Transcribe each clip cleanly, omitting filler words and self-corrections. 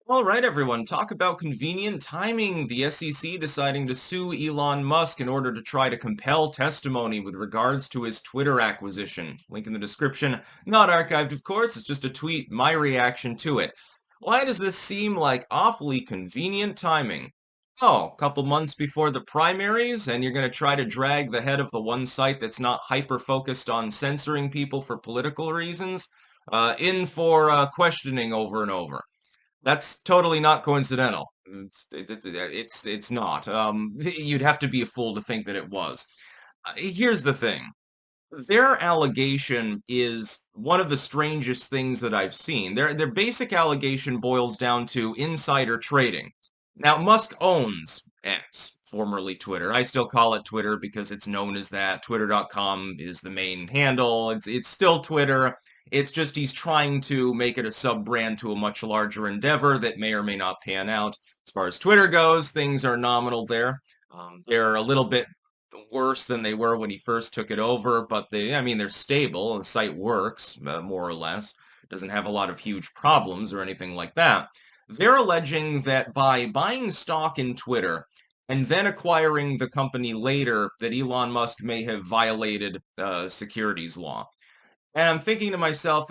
All right, everyone, talk about convenient timing. The SEC deciding to sue Elon Musk in order to try to compel testimony with regards to his Twitter acquisition. Link in the description. Not archived, of course. It's just a tweet, my reaction to it. Why does this seem like awfully convenient timing? Oh, a couple months before the primaries, and you're going to try to drag the head of the one site that's not hyper-focused on censoring people for political reasons in for questioning over and over. That's totally not coincidental. It's not. You'd have to be a fool to think that it was. Here's the thing. Their allegation is one of the strangest things that I've seen. Their basic allegation boils down to insider trading. Now, Musk owns X, formerly Twitter. I still call it Twitter because it's known as that. Twitter.com is the main handle. It's still Twitter. It's just he's trying to make it a sub-brand to a much larger endeavor that may or may not pan out. As far as Twitter goes, things are nominal there. They're a little bit worse than they were when he first took it over, but they're stable. The site works, more or less. It doesn't have a lot of huge problems or anything like that. They're alleging that by buying stock in Twitter and then acquiring the company later, that Elon Musk may have violated securities law. And I'm thinking to myself,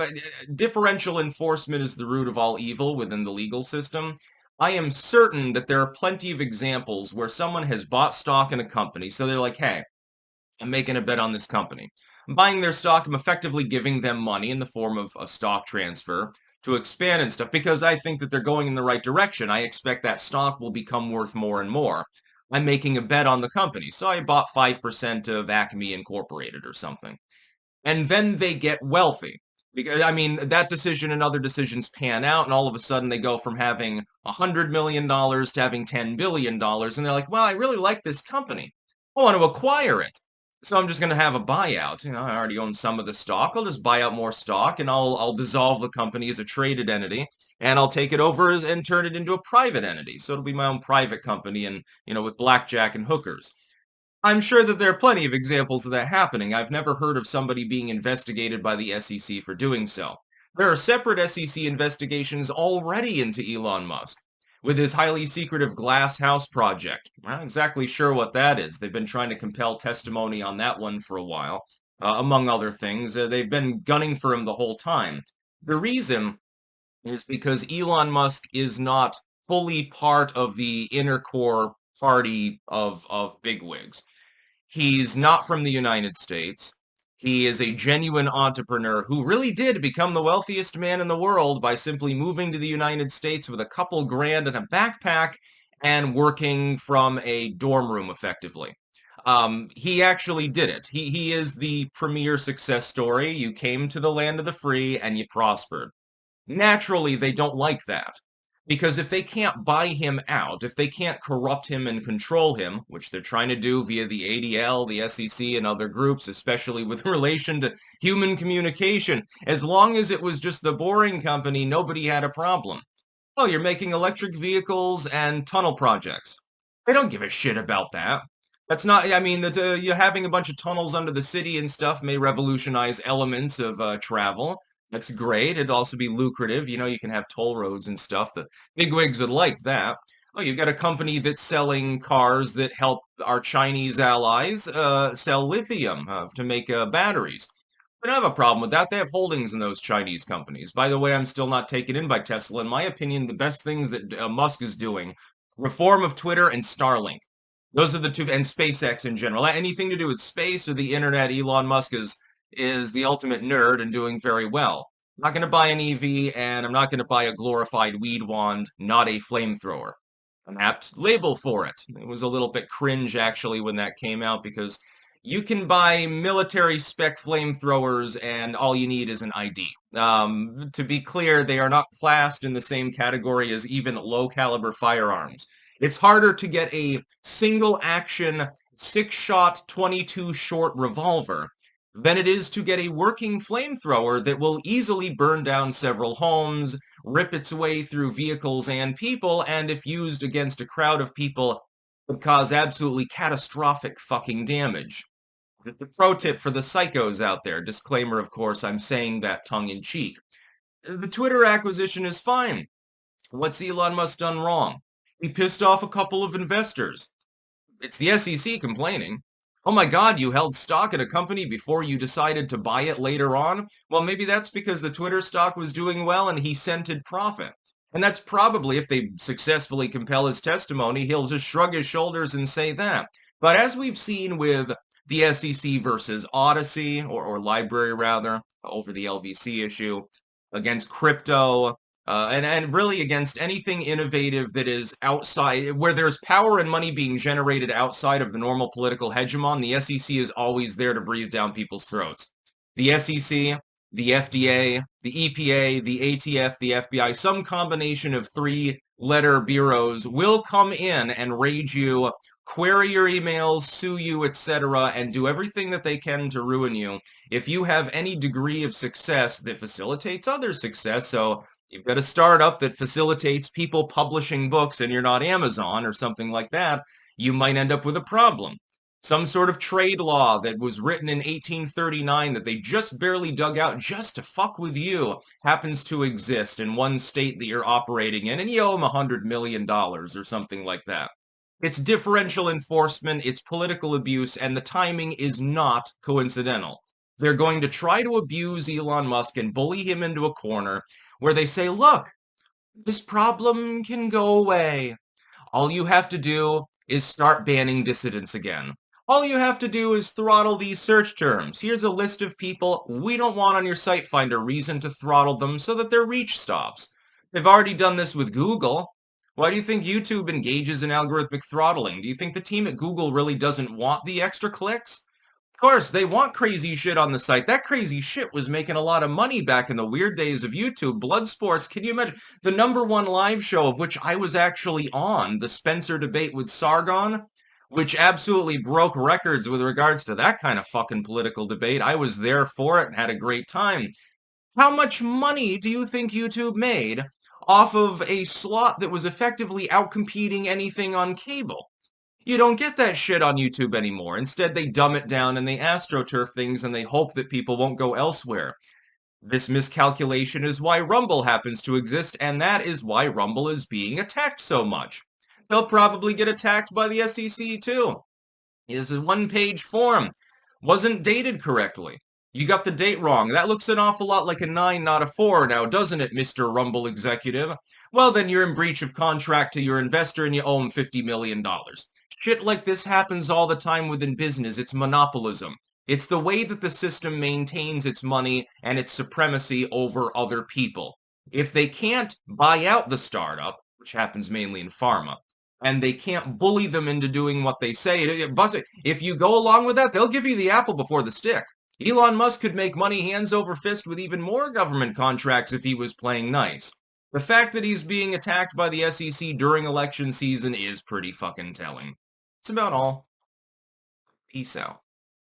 differential enforcement is the root of all evil within the legal system. I am certain that there are plenty of examples where someone has bought stock in a company, so they're like, hey, I'm making a bet on this company. I'm buying their stock, I'm effectively giving them money in the form of a stock transfer to expand and stuff because I think that they're going in the right direction. I expect that stock will become worth more and more. I'm making a bet on the company, so I bought 5% of Acme Incorporated or something. And then they get wealthy. Because, that decision and other decisions pan out, and all of a sudden they go from having $100 million to having $10 billion, and they're like, well, I really like this company. I want to acquire it. So I'm just going to have a buyout. I already own some of the stock. I'll just buy out more stock, and I'll dissolve the company as a traded entity, and I'll take it over and turn it into a private entity. So it'll be my own private company, and with blackjack and hookers. I'm sure that there are plenty of examples of that happening. I've never heard of somebody being investigated by the SEC for doing so. There are separate SEC investigations already into Elon Musk, with his highly secretive Glass House project. I'm not exactly sure what that is. They've been trying to compel testimony on that one for a while, among other things. They've been gunning for him the whole time. The reason is because Elon Musk is not fully part of the inner core party of bigwigs. He's not from the United States. He is a genuine entrepreneur who really did become the wealthiest man in the world by simply moving to the United States with a couple grand in a backpack and working from a dorm room effectively. He actually did it. He is the premier success story. You came to the land of the free and you prospered. Naturally, they don't like that. Because if they can't buy him out, if they can't corrupt him and control him, which they're trying to do via the ADL, the SEC, and other groups, especially with relation to human communication, as long as it was just the Boring Company, nobody had a problem. Oh, you're making electric vehicles and tunnel projects. They don't give a shit about that. That's not, you're having a bunch of tunnels under the city and stuff may revolutionize elements of travel. That's great. It'd also be lucrative. You can have toll roads and stuff. The bigwigs would like that. Oh, you've got a company that's selling cars that help our Chinese allies sell lithium to make batteries. I don't have a problem with that. They have holdings in those Chinese companies. By the way, I'm still not taken in by Tesla. In my opinion, the best things that Musk is doing, reform of Twitter and Starlink. Those are the two, and SpaceX in general. Anything to do with space or the internet, Elon Musk is the ultimate nerd and doing very well. I'm not going to buy an EV, and I'm not going to buy a glorified weed wand, not a flamethrower. An apt label for it. It was a little bit cringe, actually, when that came out, because you can buy military spec flamethrowers, and all you need is an ID. To be clear, they are not classed in the same category as even low-caliber firearms. It's harder to get a single-action, 6-shot, 22-short revolver than it is to get a working flamethrower that will easily burn down several homes, rip its way through vehicles and people, and if used against a crowd of people, would cause absolutely catastrophic fucking damage. The pro tip for the psychos out there, disclaimer, of course, I'm saying that tongue-in-cheek. The Twitter acquisition is fine. What's Elon Musk done wrong? He pissed off a couple of investors. It's the SEC complaining. Oh my God, you held stock in a company before you decided to buy it later on? Well, maybe that's because the Twitter stock was doing well and he scented profit. And that's probably, if they successfully compel his testimony, he'll just shrug his shoulders and say that. But as we've seen with the SEC versus Odyssey, or Library rather, over the LVC issue, against crypto, and really against anything innovative that is outside, where there's power and money being generated outside of the normal political hegemon, the SEC is always there to breathe down people's throats. The SEC, the FDA, the EPA, the ATF, the FBI, some combination of three-letter bureaus will come in and raid you, query your emails, sue you, etc., and do everything that they can to ruin you. If you have any degree of success that facilitates other success, so you've got a startup that facilitates people publishing books and you're not Amazon or something like that, you might end up with a problem. Some sort of trade law that was written in 1839 that they just barely dug out just to fuck with you happens to exist in one state that you're operating in, and you owe them $100 million or something like that. It's differential enforcement, it's political abuse, and the timing is not coincidental. They're going to try to abuse Elon Musk and bully him into a corner where they say, look, this problem can go away. All you have to do is start banning dissidents again. All you have to do is throttle these search terms. Here's a list of people we don't want on your site. Find a reason to throttle them so that their reach stops. They've already done this with Google. Why do you think YouTube engages in algorithmic throttling? Do you think the team at Google really doesn't want the extra clicks? Of course, they want crazy shit on the site. That crazy shit was making a lot of money back in the weird days of YouTube. Bloodsports, can you imagine? The #1 live show of which I was actually on, the Spencer debate with Sargon, which absolutely broke records with regards to that kind of fucking political debate. I was there for it and had a great time. How much money do you think YouTube made off of a slot that was effectively outcompeting anything on cable? You don't get that shit on YouTube anymore. Instead, they dumb it down and they astroturf things and they hope that people won't go elsewhere. This miscalculation is why Rumble happens to exist, and that is why Rumble is being attacked so much. They'll probably get attacked by the SEC too. It's a one-page form. Wasn't dated correctly. You got the date wrong. That looks an awful lot like a 9, not a 4 now, doesn't it, Mr. Rumble executive? Well, then you're in breach of contract to your investor and you owe him $50 million. Shit like this happens all the time within business. It's monopolism. It's the way that the system maintains its money and its supremacy over other people. If they can't buy out the startup, which happens mainly in pharma, and they can't bully them into doing what they say, if you go along with that, they'll give you the apple before the stick. Elon Musk could make money hands over fist with even more government contracts if he was playing nice. The fact that he's being attacked by the SEC during election season is pretty fucking telling. That's about all. Peace out.